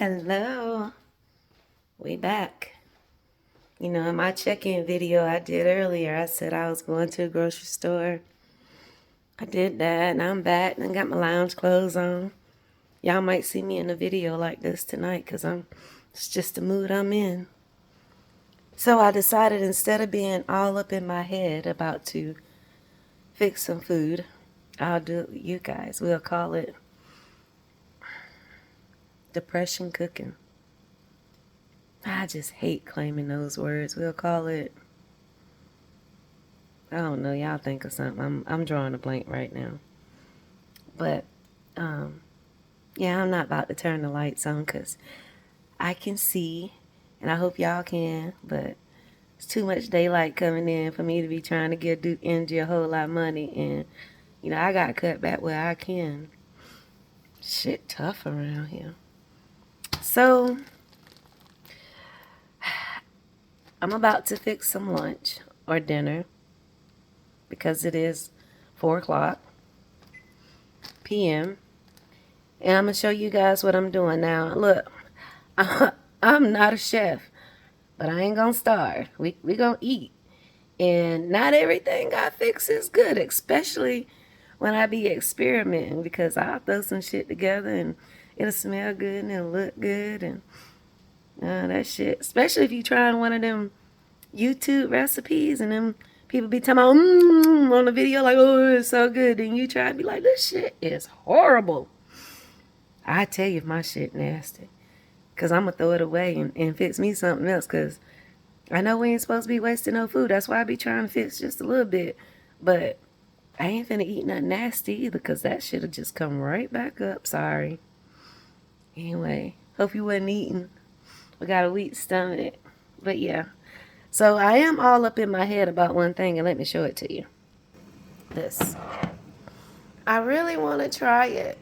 Hello, we back. You know, in my check-in video I did earlier, I said I was going to a grocery store. I did that, and I'm back, and got my lounge clothes on. Y'all might see me in a video like this tonight, because it's just the mood I'm in. So I decided instead of being all up in my head about to fix some food, I'll do it with you guys. We'll call it depression cooking. I just hate claiming those words. We'll call it, I don't know, y'all think of something. I'm drawing a blank right now. But, yeah, I'm not about to turn the lights on because I can see, and I hope y'all can, but it's too much daylight coming in for me to be trying to give Duke Energy a whole lot of money. And, you know, I got to cut back where I can. Shit tough around here. So, I'm about to fix some lunch or dinner because it is 4 o'clock p.m. And I'm going to show you guys what I'm doing now. Look, I'm not a chef, but I ain't going to starve. We going to eat. And not everything I fix is good, especially when I be experimenting, because I'll throw some shit together and it'll smell good and it'll look good. And that shit, especially if you trying one of them YouTube recipes and them people be talking about on the video like, oh, it's so good. Then you try to be like, this shit is horrible. I tell you if my shit nasty. Because I'm going to throw it away and fix me something else. Because I know we ain't supposed to be wasting no food. That's why I be trying to fix just a little bit. But I ain't finna eat nothing nasty either. Because that shit'll just come right back up. Sorry. Anyway, hope you wasn't eating. We got a weak stomach. But yeah. So I am all up in my head about one thing. And let me show it to you. This. I really want to try it.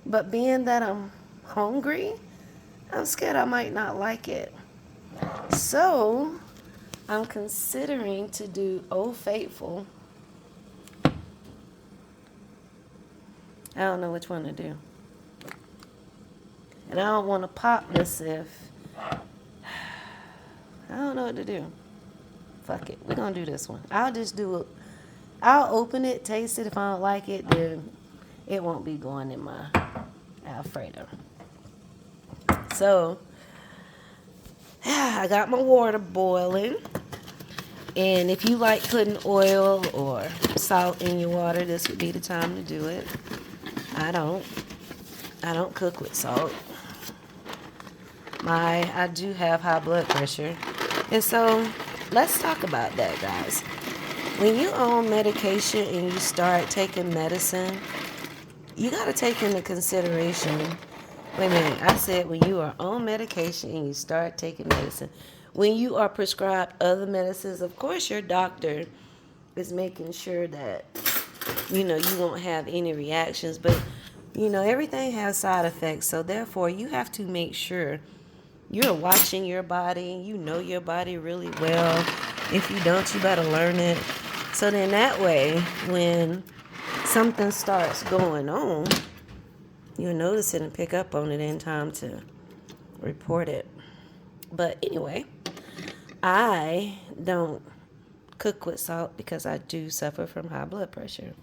But being that I'm hungry, I'm scared I might not like it. So, I'm considering to do Old Faithful. I don't know which one to do. And I don't want to pop this if... I don't know what to do. Fuck it. We're going to do this one. I'll just do it. I'll open it, taste it. If I don't like it, then it won't be going in my Alfredo. So, I got my water boiling. And if you like putting oil or salt in your water, this would be the time to do it. I don't cook with salt. I do have high blood pressure. And so, let's talk about that, guys. When you on medication and you start taking medicine, you got to take into consideration, wait a minute, I said when you are on medication and you start taking medicine, when you are prescribed other medicines, of course your doctor is making sure that, you won't have any reactions, but, everything has side effects, so therefore you have to make sure you're watching your body, you know your body really well. If you don't, you better learn it. So then that way, when something starts going on, you'll notice it and pick up on it in time to report it. But anyway, I don't cook with salt because I do suffer from high blood pressure.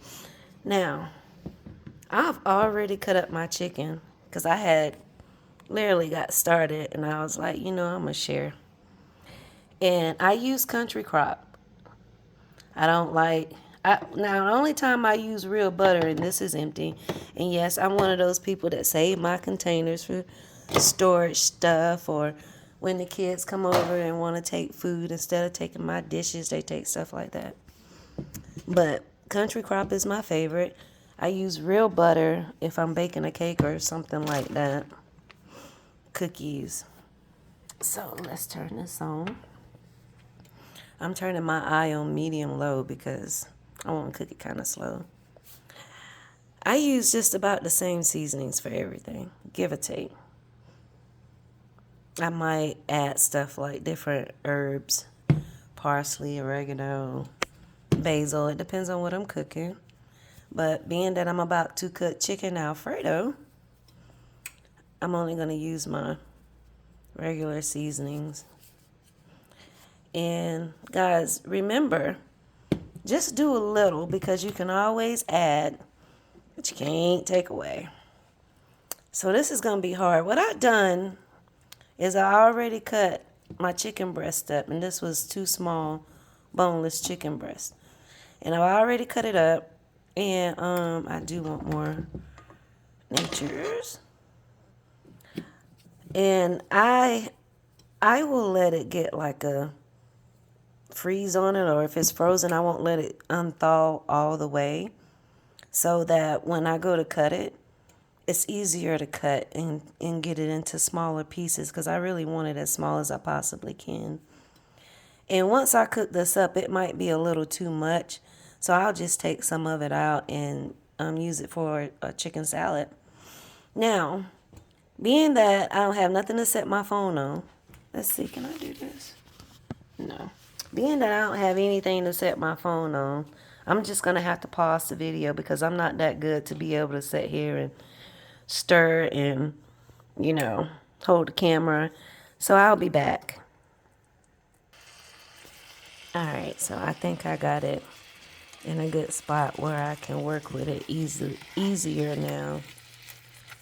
Now, I've already cut up my chicken because I had literally got started and I was like, I'm going to share. And I use country crop. I don't like... now, the only time I use real butter, and this is empty, and yes, I'm one of those people that save my containers for storage stuff, or when the kids come over and want to take food, instead of taking my dishes, they take stuff like that. But country crop is my favorite. I use real butter if I'm baking a cake or something like that. Cookies. So let's turn this on. I'm turning my eye on medium low because I want to cook it kind of slow. I use just about the same seasonings for everything, give or take. I might add stuff like different herbs, parsley, oregano, basil. It depends on what I'm cooking. But being that I'm about to cook chicken Alfredo, I'm only going to use my regular seasonings. And guys, remember, just do a little because you can always add, but you can't take away. So this is going to be hard. What I've done is I already cut my chicken breast up, and this was 2 small boneless chicken breasts. And I've already cut it up, and I do want more natures. And I will let it get like a freeze on it, or if it's frozen, I won't let it unthaw all the way, so that when I go to cut it, it's easier to cut and get it into smaller pieces, because I really want it as small as I possibly can. And once I cook this up, it might be a little too much, so I'll just take some of it out and use it for a chicken salad. Now, being that I don't have nothing to set my phone on, let's see, can I do this? No. Being that I don't have anything to set my phone on, I'm just going to have to pause the video because I'm not that good to be able to sit here and stir and, hold the camera. So I'll be back. Alright, so I think I got it in a good spot where I can work with it easier now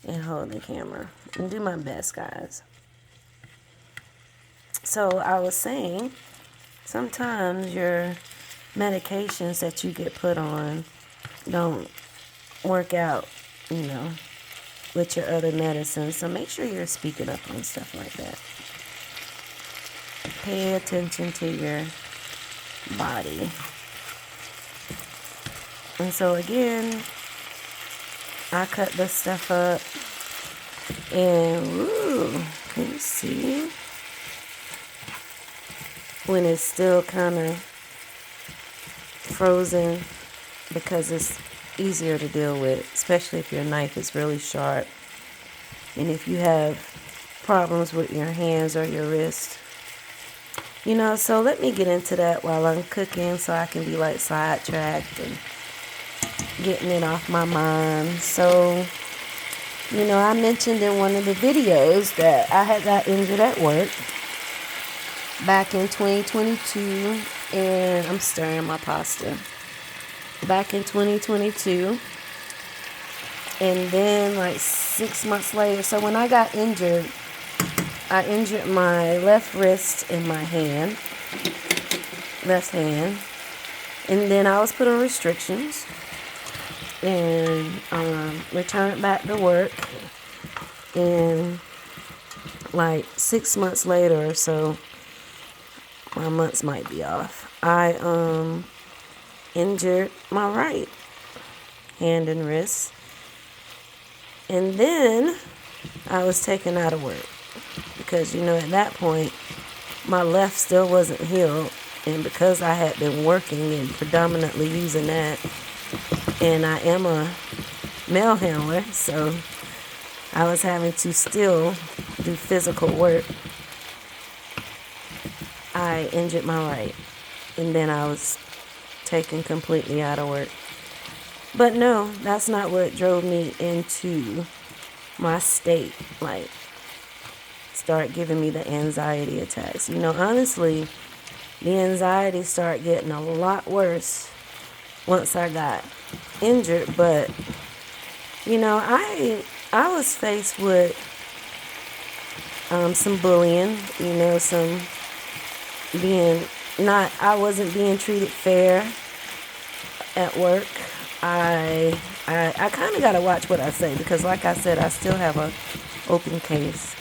and hold the camera and do my best, guys. So I was saying, sometimes your medications that you get put on don't work out, with your other medicines. So make sure you're speaking up on stuff like that. Pay attention to your body. And so again, I cut this stuff up, and can you see when it's still kind of frozen, because it's easier to deal with, especially if your knife is really sharp and if you have problems with your hands or your wrist. So let me get into that while I'm cooking, so I can be like sidetracked and getting it off my mind. So, I mentioned in one of the videos that I had got injured at work back in 2022, and I'm stirring my pasta. Back in 2022, and then like 6 months later, so when I got injured, I injured my left wrist and my left hand, and then I was put on restrictions and returned back to work, and like 6 months later or so, my months might be off, I injured my right hand and wrist, and then I was taken out of work because at that point my left still wasn't healed, and because I had been working and predominantly using that, and I am a mail handler, so I was having to still do physical work, I injured my right, and then I was taken completely out of work. But no, that's not what drove me into my state, like start giving me the anxiety attacks. Honestly, the anxiety started getting a lot worse once I got injured, but I was faced with some bullying, some I wasn't being treated fair at work. I kind of got to watch what I say, because like I said, I still have a open case,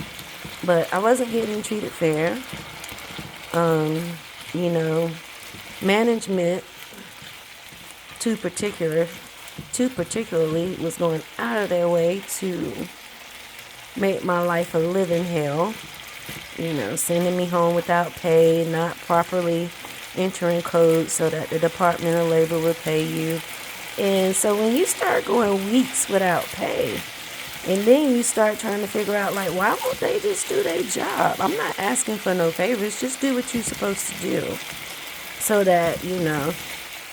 but I wasn't getting treated fair. Management particularly was going out of their way to make my life a living hell. Sending me home without pay, not properly entering codes so that the Department of Labor would pay you. And so when you start going weeks without pay, and then you start trying to figure out, like, why won't they just do their job? I'm not asking for no favors. Just do what you're supposed to do so that,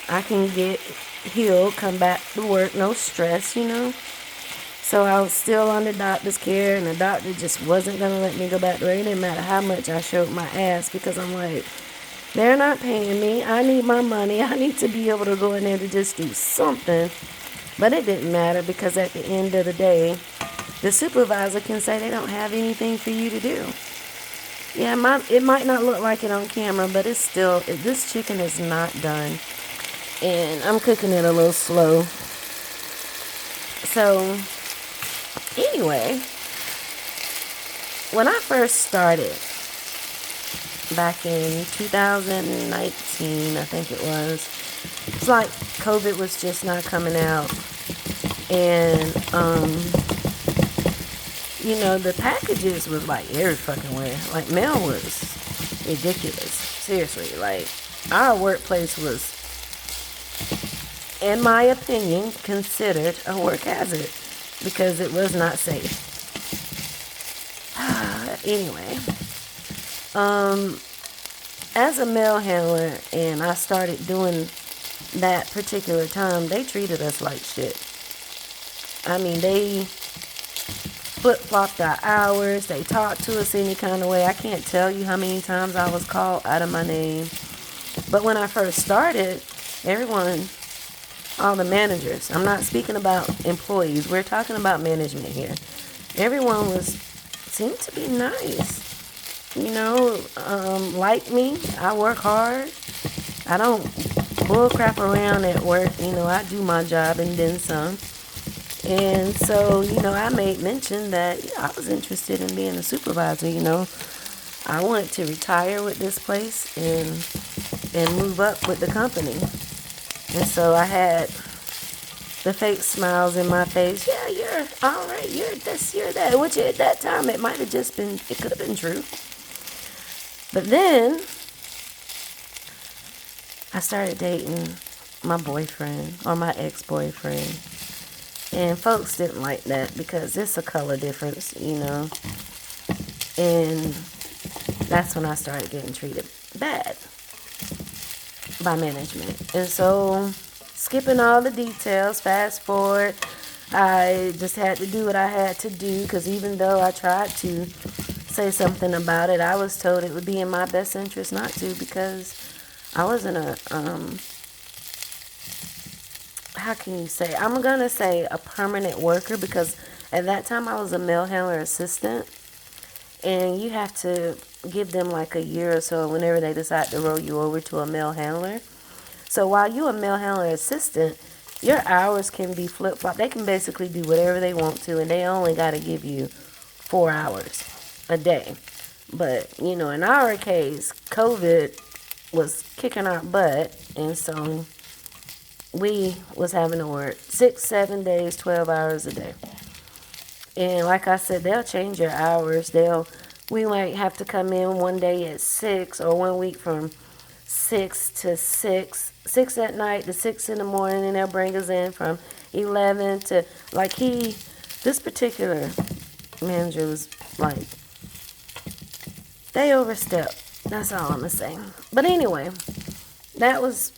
I can get healed, come back to work, no stress, So I was still under doctor's care, and the doctor just wasn't going to let me go back to work. It didn't matter how much I showed my ass, because I'm like, they're not paying me. I need my money. I need to be able to go in there to just do something. But it didn't matter, because at the end of the day, the supervisor can say they don't have anything for you to do. Yeah, it might not look like it on camera, but it's still, this chicken is not done. And I'm cooking it a little slow. So, anyway, when I first started, back in 2019, I think it was, it's like COVID was just not coming out. And, you know, the packages was like every fucking where. Like, mail was ridiculous. Seriously, like, our workplace was, in my opinion, considered a work hazard because it was not safe. Anyway, as a mail handler, and I started doing that particular time, they treated us like shit. I mean, they flip-flopped our hours. They talked to us any kind of way. I can't tell you how many times I was called out of my name. But when I first started, everyone, all the managers, I'm not speaking about employees, we're talking about management here. Everyone seemed to be nice. You know, like me, I work hard. I don't bull crap around at work. You know, I do my job and then some. And so, you know, I made mention that I was interested in being a supervisor. You know, I wanted to retire with this place and move up with the company. And so I had the fake smiles in my face. Yeah, you're all right. You're this, you're that. Which at that time, it might have just been, it could have been true. But then I started dating my boyfriend, or my ex-boyfriend. And folks didn't like that because it's a color difference, you know. And that's when I started getting treated bad by management. And so, skipping all the details, fast forward, I just had to do what I had to do, because even though I tried to say something about it, I was told it would be in my best interest not to, because I wasn't how can you say, I'm going to say a permanent worker, because at that time I was a mail handler assistant, and you have to give them like a year or so whenever they decide to roll you over to a mail handler. So while you're a mail handler assistant, your hours can be flip-flopped. They can basically do whatever they want to, and they only got to give you 4 hours a day. But, you know, in our case, COVID was kicking our butt, and so we was having to work 6, 7 days, 12 hours a day. And like I said, they'll change your hours. We might have to come in one day at 6, or one week from 6 to 6 at night to 6 in the morning, and they'll bring us in from 11 to, like, this particular manager was like, they overstepped. That's all I'm gonna say. But anyway, that was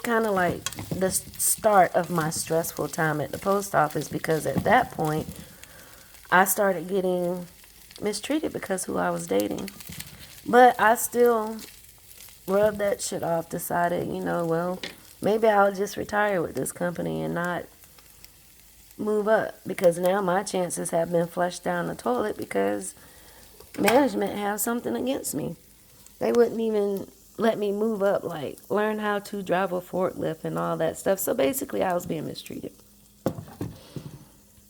kind of like the start of my stressful time at the post office, because at that point I started getting mistreated because who I was dating. But I still rubbed that shit off, decided, you know, well, maybe I'll just retire with this company and not move up, because now my chances have been flushed down the toilet because management has something against me. They wouldn't even let me move up, like learn how to drive a forklift and all that stuff. So basically I was being mistreated.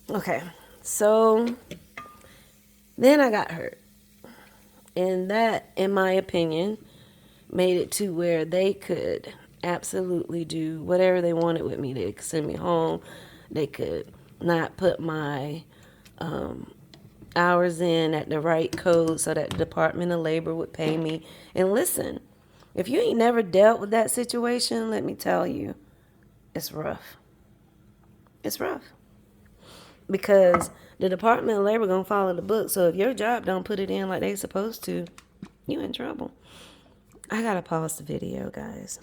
Okay, so then I got hurt. And that, in my opinion, made it to where they could absolutely do whatever they wanted with me. They could send me home. They could not put my hours in at the right code so that the Department of Labor would pay me. And listen, if you ain't never dealt with that situation, let me tell you, it's rough. It's rough. Because the Department of Labor gonna follow the book. So if your job don't put it in like they supposed to, you in trouble. I gotta pause the video, guys.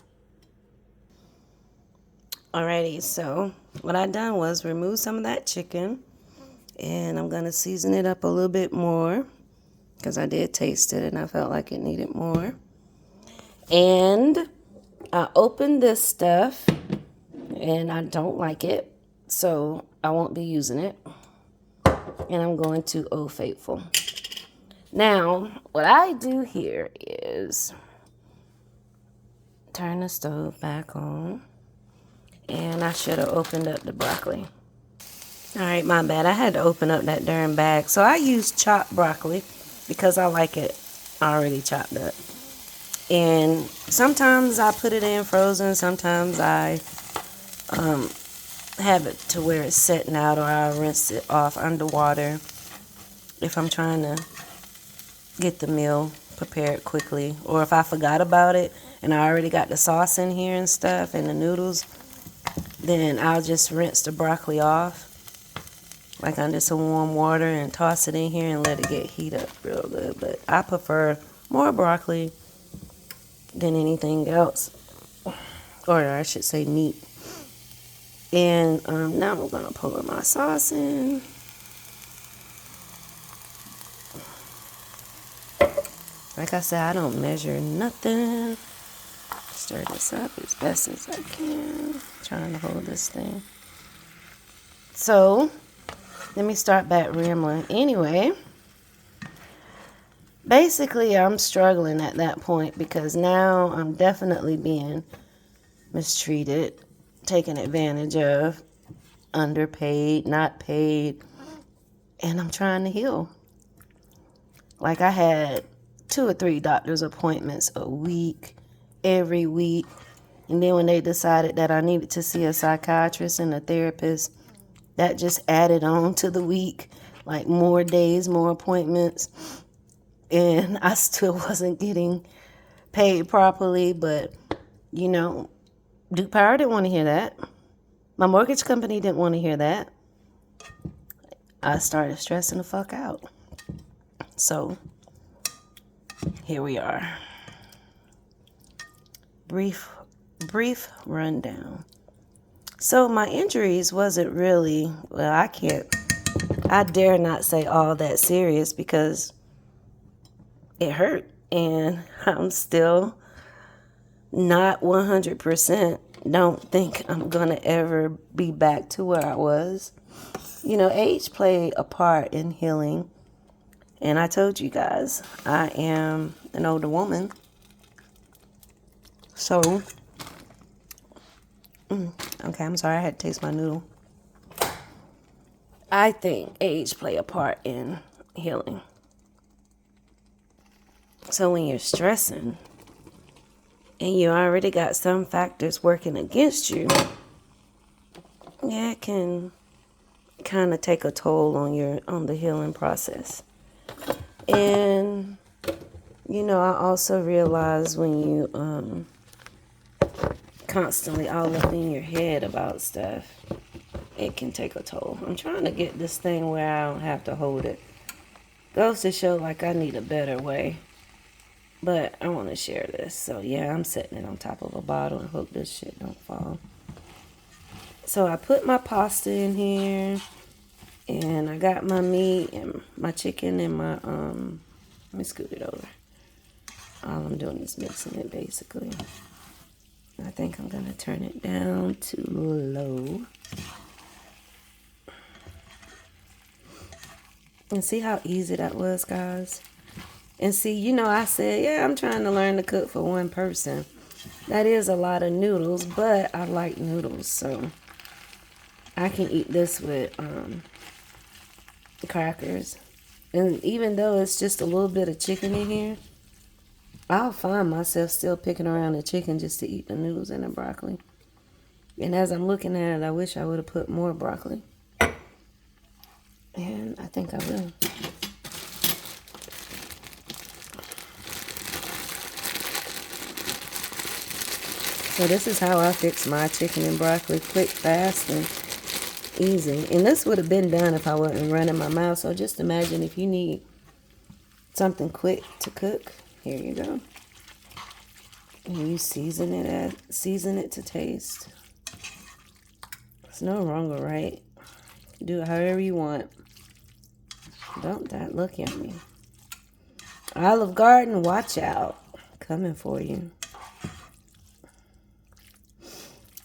Alrighty, so what I done was remove some of that chicken. And I'm going to season it up a little bit more because I did taste it and I felt like it needed more. And I opened this stuff and I don't like it, so I won't be using it. And I'm going to Old Faithful. Now, what I do here is turn the stove back on. And I should have opened up the broccoli. All right, my bad. I had to open up that darn bag. So I use chopped broccoli because I like it already chopped up. And sometimes I put it in frozen. Sometimes I have it to where it's setting out, or I rinse it off underwater if I'm trying to get the meal prepared quickly. Or if I forgot about it and I already got the sauce in here and stuff and the noodles, then I'll just rinse the broccoli off like under some warm water and toss it in here and let it get heat up real good. But I prefer more broccoli than anything else, or I should say meat. And now I'm gonna pour my sauce in. Like I said, I don't measure nothing. Stir this up as best as I can. Trying to hold this thing. So let me start back rambling. Anyway, basically I'm struggling at that point because now I'm definitely being mistreated, taken advantage of, underpaid, not paid, and I'm trying to heal. Like I had 2 or 3 doctor's appointments a week, every week, and then when they decided that I needed to see a psychiatrist and a therapist, that just added on to the week, like more days, more appointments, and I still wasn't getting paid properly. But, you know, Duke Power didn't want to hear that. My mortgage company didn't want to hear that. I started stressing the fuck out. So, here we are. Brief rundown. So my injuries wasn't really, well, I dare not say all that serious because it hurt and I'm still not 100%. Don't think I'm going to ever be back to where I was. You know, age played a part in healing. And I told you guys, I am an older woman. So, okay, I'm sorry, I had to taste my noodle. I think age play a part in healing. So when you're stressing and you already got some factors working against you, yeah, it can kind of take a toll on the healing process. And you know, I also realize when you constantly all up in your head about stuff, it can take a toll. I'm trying to get this thing where I don't have to hold it. Goes to show like I need a better way. But I want to share this. So yeah, I'm setting it on top of a bottle and hope this shit don't fall. So I put my pasta in here. And I got my meat and my chicken and my, let me scoot it over. All I'm doing is mixing it basically. I think I'm going to turn it down to low. And see how easy that was, guys? And see, you know, I said, yeah, I'm trying to learn to cook for one person. That is a lot of noodles, but I like noodles, so I can eat this with crackers. And even though it's just a little bit of chicken in here, I'll find myself still picking around the chicken just to eat the noodles and the broccoli. And as I'm looking at it, I wish I would have put more broccoli. And I think I will. So this is how I fix my chicken and broccoli. Quick, fast, and easy. And this would have been done if I wasn't running my mouth. So just imagine if you need something quick to cook. Here you go. And you season it to taste. There's no wrong or right. Do it however you want. Don't that look at me. Olive Garden, watch out. Coming for you.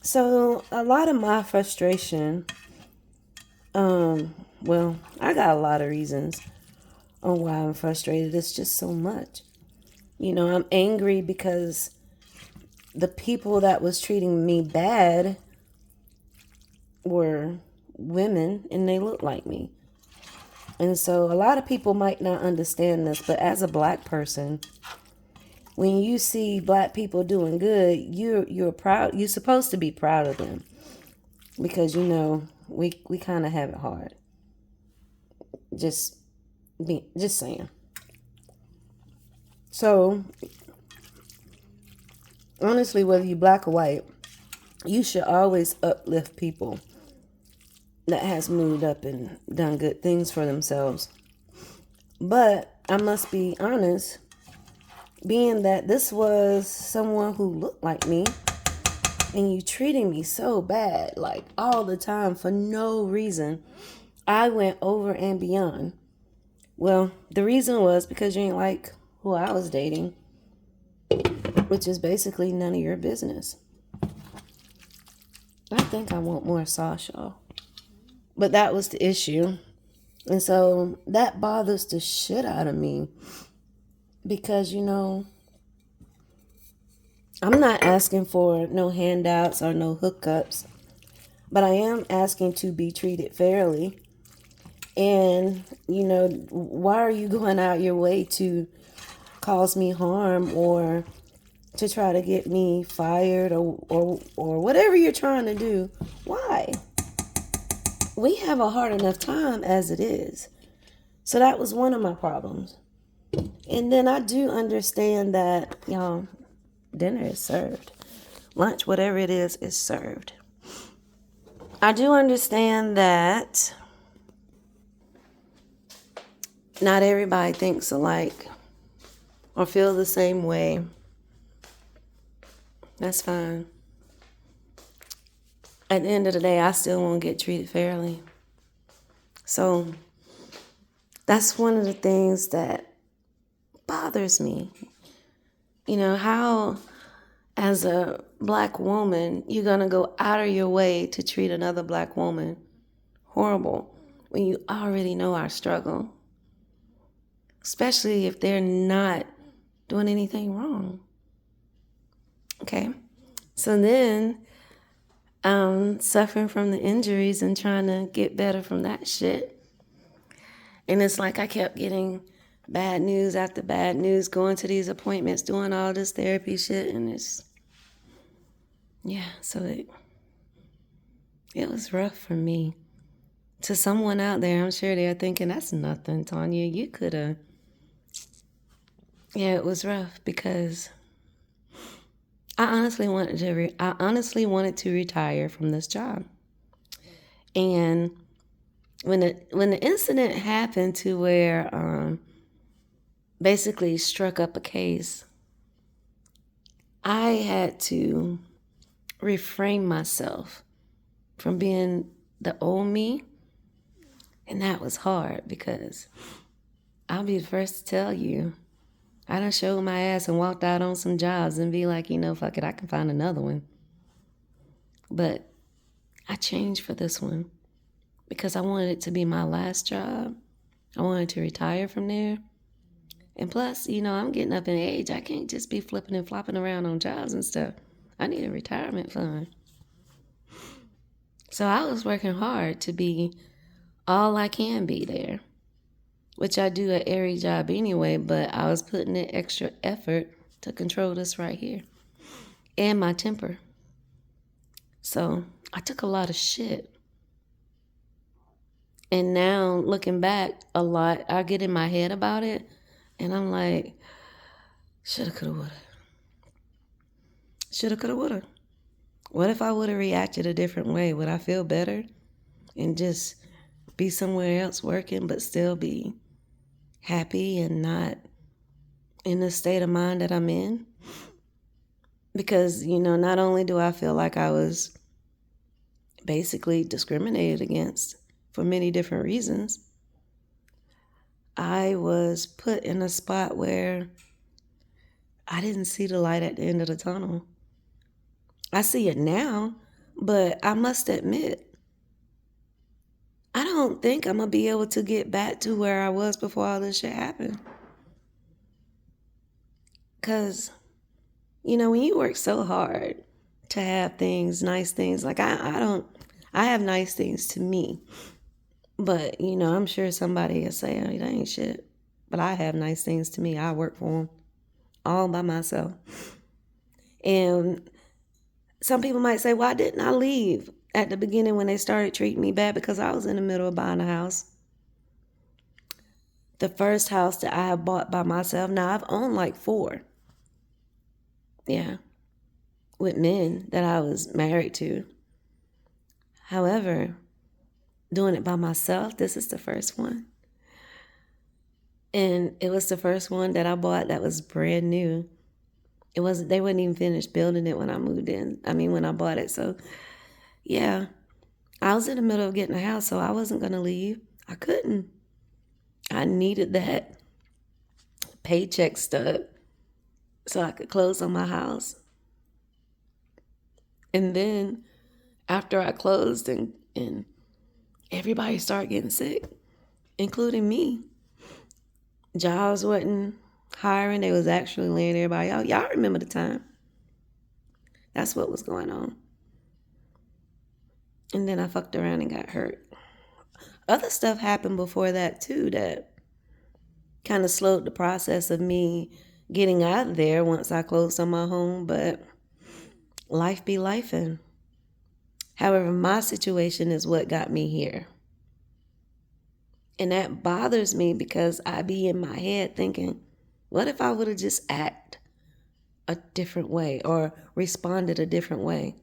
So a lot of my frustration, well, I got a lot of reasons on why I'm frustrated. It's just so much. I'm angry because the people that was treating me bad were women and they look like me. And so a lot of people might not understand this, but as a black person, when you see black people doing good, you're proud. You're supposed to be proud of them because we kind of have it hard. Just saying. So honestly, whether you black or white, you should always uplift people that has moved up and done good things for themselves. But I must be honest, being that this was someone who looked like me and you treating me so bad, like all the time for no reason, I went over and beyond. Well, the reason was because you ain't like who I was dating, which is basically none of your business. I think I want more sauce, y'all. But that was the issue. And so that bothers the shit out of me because, I'm not asking for no handouts or no hookups, but I am asking to be treated fairly. And, why are you going out your way to cause me harm or to try to get me fired or whatever you're trying to do? Why? We have a hard enough time as it is. So that was one of my problems. And then I do understand that, dinner is served. Lunch, whatever it is served. I do understand that not everybody thinks alike or feel the same way. That's fine. At the end of the day, I still won't get treated fairly. So that's one of the things that bothers me. How as a black woman, you're going to go out of your way to treat another black woman horrible when you already know our struggle, especially if they're not doing anything wrong. Okay, so then I'm suffering from the injuries and trying to get better from that shit. And it's like I kept getting bad news after bad news, going to these appointments, doing all this therapy shit, and so it was rough for me. To someone out there, I'm sure they're thinking, that's nothing, Tanya. You could have. Yeah, it was rough because I honestly wanted to retire from this job. And when the incident happened to where basically struck up a case, I had to reframe myself from being the old me. And that was hard because I'll be the first to tell you, I done showed my ass and walked out on some jobs and be like, fuck it, I can find another one. But I changed for this one because I wanted it to be my last job. I wanted to retire from there. And plus, I'm getting up in age. I can't just be flipping and flopping around on jobs and stuff. I need a retirement fund. So I was working hard to be all I can be there, which I do at every job anyway, but I was putting in extra effort to control this right here and my temper. So I took a lot of shit. And now looking back a lot, I get in my head about it and I'm like, shoulda, coulda, woulda. Shoulda, coulda, woulda. What if I would have reacted a different way? Would I feel better and just be somewhere else working but still be happy and not in the state of mind that I'm in? Because, not only do I feel like I was basically discriminated against for many different reasons, I was put in a spot where I didn't see the light at the end of the tunnel. I see it now, but I must admit, I don't think I'm going to be able to get back to where I was before all this shit happened. Because, when you work so hard to have things, nice things, like I have nice things to me. But, I'm sure somebody will say, oh, that ain't shit. But I have nice things to me. I work for them all by myself. And some people might say, why didn't I leave at the beginning when they started treating me bad? Because I was in the middle of buying a house. The first house that I have bought by myself. Now, I've owned like 4. Yeah. With men that I was married to. However, doing it by myself, this is the first one. And it was the first one that I bought that was brand new. They wouldn't even finished building it when I moved in. When I bought it. So, yeah. I was in the middle of getting a house, so I wasn't going to leave. I couldn't. I needed that paycheck stub so I could close on my house. And then after I closed and everybody started getting sick, including me, jobs wasn't hiring. They was actually laying everybody out. Y'all remember the time. That's what was going on. And then I fucked around and got hurt. Other stuff happened before that too that kind of slowed the process of me getting out of there once I closed on my home, but life be lifing. However, my situation is what got me here. And that bothers me because I be in my head thinking, what if I would have just acted a different way or responded a different way?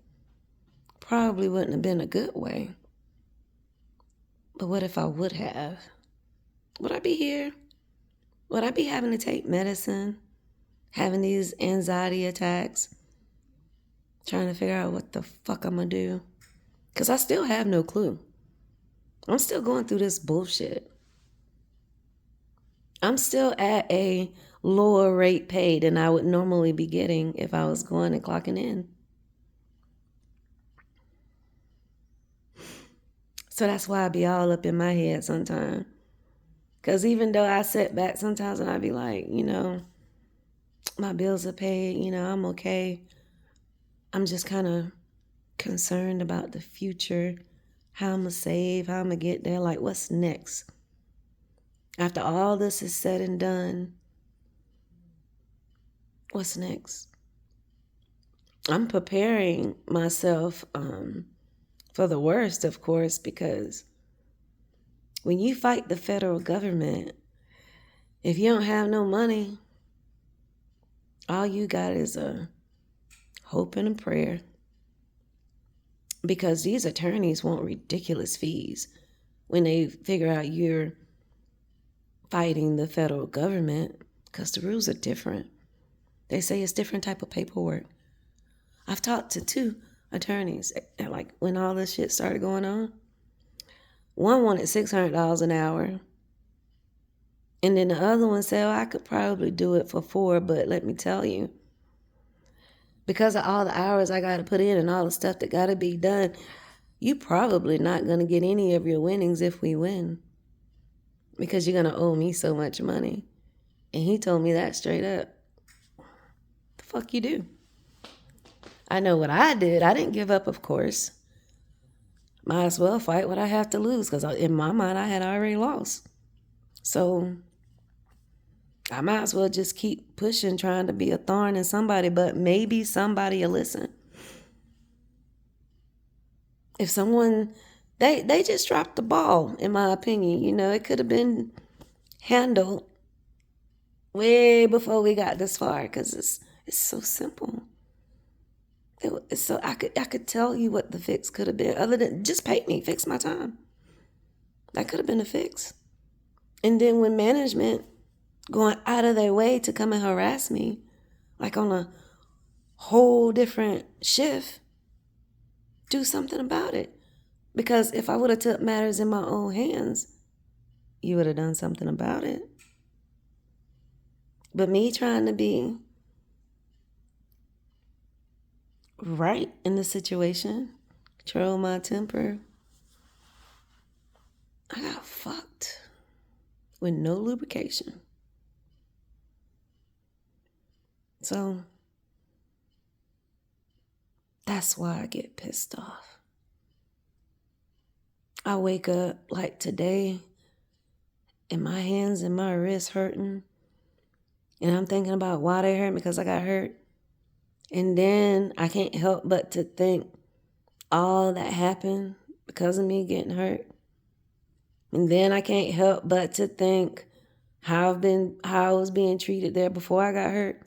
Probably wouldn't have been a good way. But what if I would have? Would I be here? Would I be having to take medicine? Having these anxiety attacks? Trying to figure out what the fuck I'm gonna do? Because I still have no clue. I'm still going through this bullshit. I'm still at a lower rate pay than I would normally be getting if I was going and clocking in. So that's why I be all up in my head sometimes. Because even though I sit back sometimes and I be like, my bills are paid, I'm okay. I'm just kind of concerned about the future, how I'm going to save, how I'm going to get there, like what's next? After all this is said and done, what's next? I'm preparing myself for the worst, of course, because when you fight the federal government, if you don't have no money, all you got is a hope and a prayer. Because these attorneys want ridiculous fees when they figure out you're fighting the federal government, because the rules are different. They say it's different type of paperwork. I've talked to 2 attorneys, like when all this shit started going on. One wanted $600 an hour. And then the other one said, I could probably do it for $4, but let me tell you, because of all the hours I got to put in and all the stuff that got to be done, you probably not going to get any of your winnings if we win. Because you're going to owe me so much money. And he told me that straight up. The fuck you do? I know what I did. I didn't give up, of course. Might as well fight what I have to lose, because in my mind, I had already lost. So I might as well just keep pushing, trying to be a thorn in somebody, but maybe somebody will listen. If someone, they just dropped the ball, in my opinion. It could have been handled way before we got this far, because it's so simple. So I could tell you what the fix could have been, other than just pay me, fix my time. That could have been a fix. And then when management going out of their way to come and harass me, like on a whole different shift, do something about it. Because if I would have took matters in my own hands, you would have done something about it. But me trying to be right in the situation, control my temper, I got fucked with no lubrication. So that's why I get pissed off. I wake up like today and my hands and my wrists hurting. And I'm thinking about why they hurt me, because I got hurt. And then I can't help but to think all that happened because of me getting hurt. And then I can't help but to think how I was being treated there before I got hurt.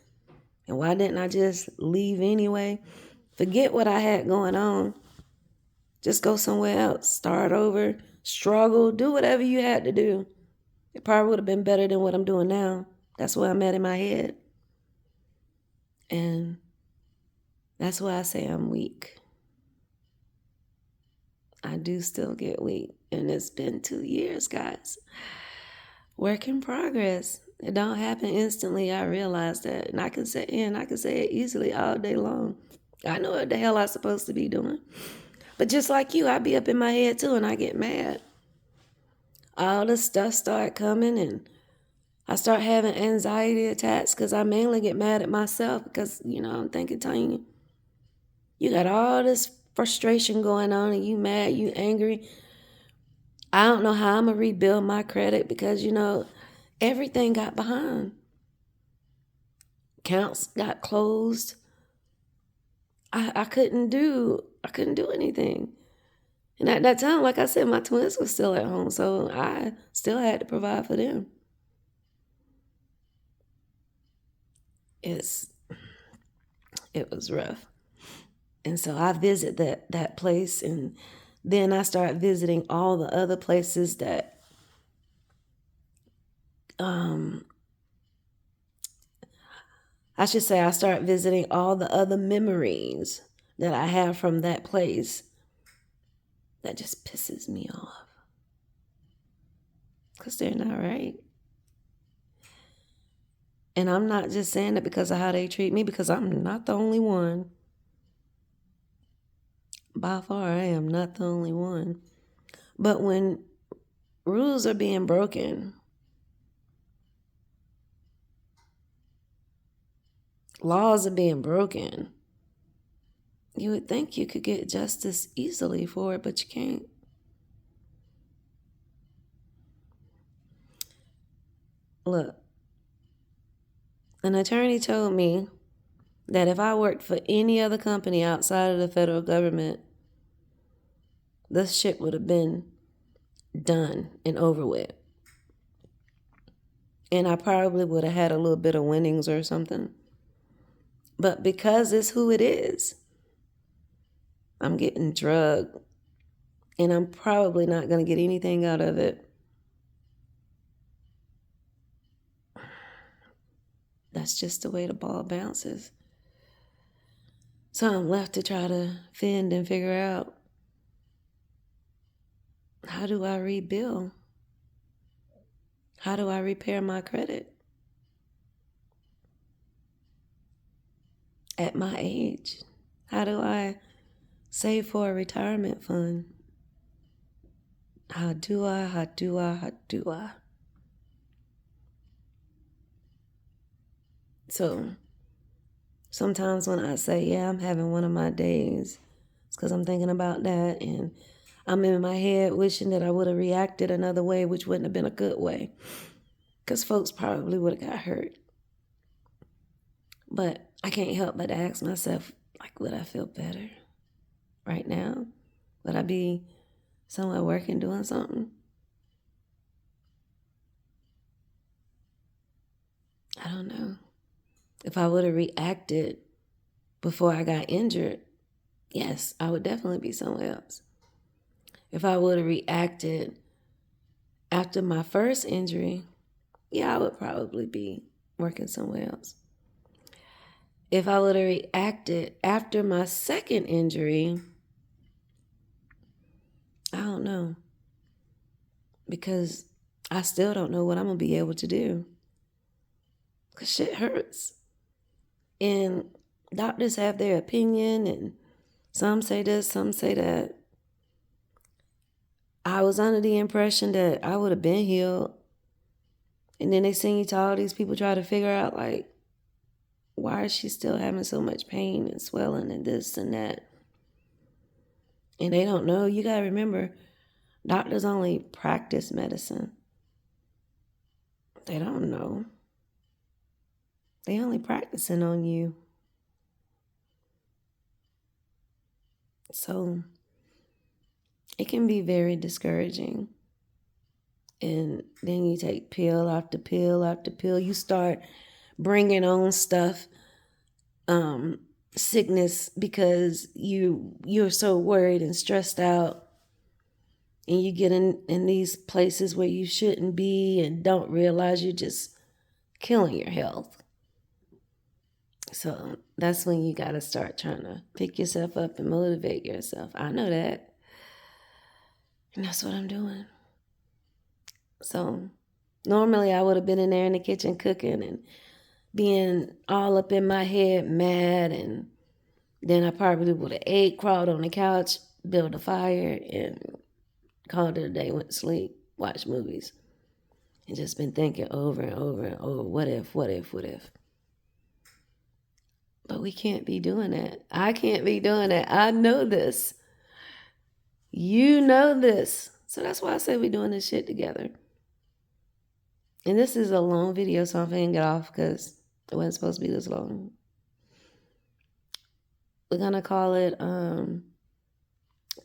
And why didn't I just leave anyway? Forget what I had going on. Just go somewhere else. Start over. Struggle. Do whatever you had to do. It probably would have been better than what I'm doing now. That's where I'm at in my head. And that's why I say I'm weak. I do still get weak. And it's been 2 years, guys. Work in progress. It don't happen instantly. I realize that. And I can say it easily all day long. I know what the hell I'm supposed to be doing. But just like you, I be up in my head too, and I get mad. All the stuff start coming, and I start having anxiety attacks because I mainly get mad at myself because, I'm thinking, Tanya, you got all this frustration going on, and you mad, you angry. I don't know how I'm going to rebuild my credit because, everything got behind. Accounts got closed. I couldn't do anything. And at that time, like I said, my twins were still at home, so I still had to provide for them. It was rough. And so I visit that place, and then I start visiting all the other places that I should say I start visiting all the other memories that I have from that place. That just pisses me off. Because they're not right. And I'm not just saying it because of how they treat me, because I'm not the only one. By far, I am not the only one. But when rules are being broken, laws are being broken, you would think you could get justice easily for it, but you can't. Look, an attorney told me that if I worked for any other company outside of the federal government, this shit would have been done and over with. And I probably would have had a little bit of winnings or something. But because it's who it is, I'm getting drugged. And I'm probably not going to get anything out of it. That's just the way the ball bounces. So I'm left to try to fend and figure out, how do I rebuild? How do I repair my credit? At my age, how do I save for a retirement fund? How do I? So sometimes when I say, yeah, I'm having one of my days, it's because I'm thinking about that, and I'm in my head wishing that I would have reacted another way, which wouldn't have been a good way, because folks probably would have got hurt. But I can't help but ask myself, would I feel better right now? Would I be somewhere working, doing something? I don't know. If I would have reacted before I got injured, yes, I would definitely be somewhere else. If I would have reacted after my first injury, yeah, I would probably be working somewhere else. If I would have reacted after my second injury, I don't know. Because I still don't know what I'm going to be able to do. Because shit hurts. And doctors have their opinion, and some say this, some say that. I was under the impression that I would have been healed. And then they send you to all these people try to figure out, like, why is she still having so much pain and swelling and this and that? And they don't know. You got to remember, doctors only practice medicine. They don't know. They only practicing on you. So it can be very discouraging. And then you take pill after pill after pill. You start bringing on stuff, sickness, because you're so worried and stressed out. And you get in these places where you shouldn't be and don't realize you're just killing your health. So that's when you got to start trying to pick yourself up and motivate yourself. I know that. And that's what I'm doing. So normally I would have been in there in the kitchen cooking and being all up in my head, mad. And then I probably would have ate, crawled on the couch, built a fire, and called it a day, went to sleep, watched movies. And just been thinking over and over and over, what if, what if, what if? But we can't be doing that. I can't be doing that. I know this. You know this. So that's why I say we're doing this shit together. And this is a long video, so I'm finna get off because it wasn't supposed to be this long. We're gonna call it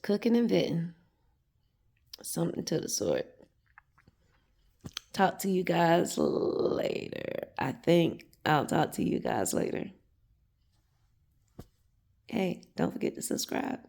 cooking and vetting. Something to the sort. Talk to you guys later. I think I'll talk to you guys later. Hey, don't forget to subscribe.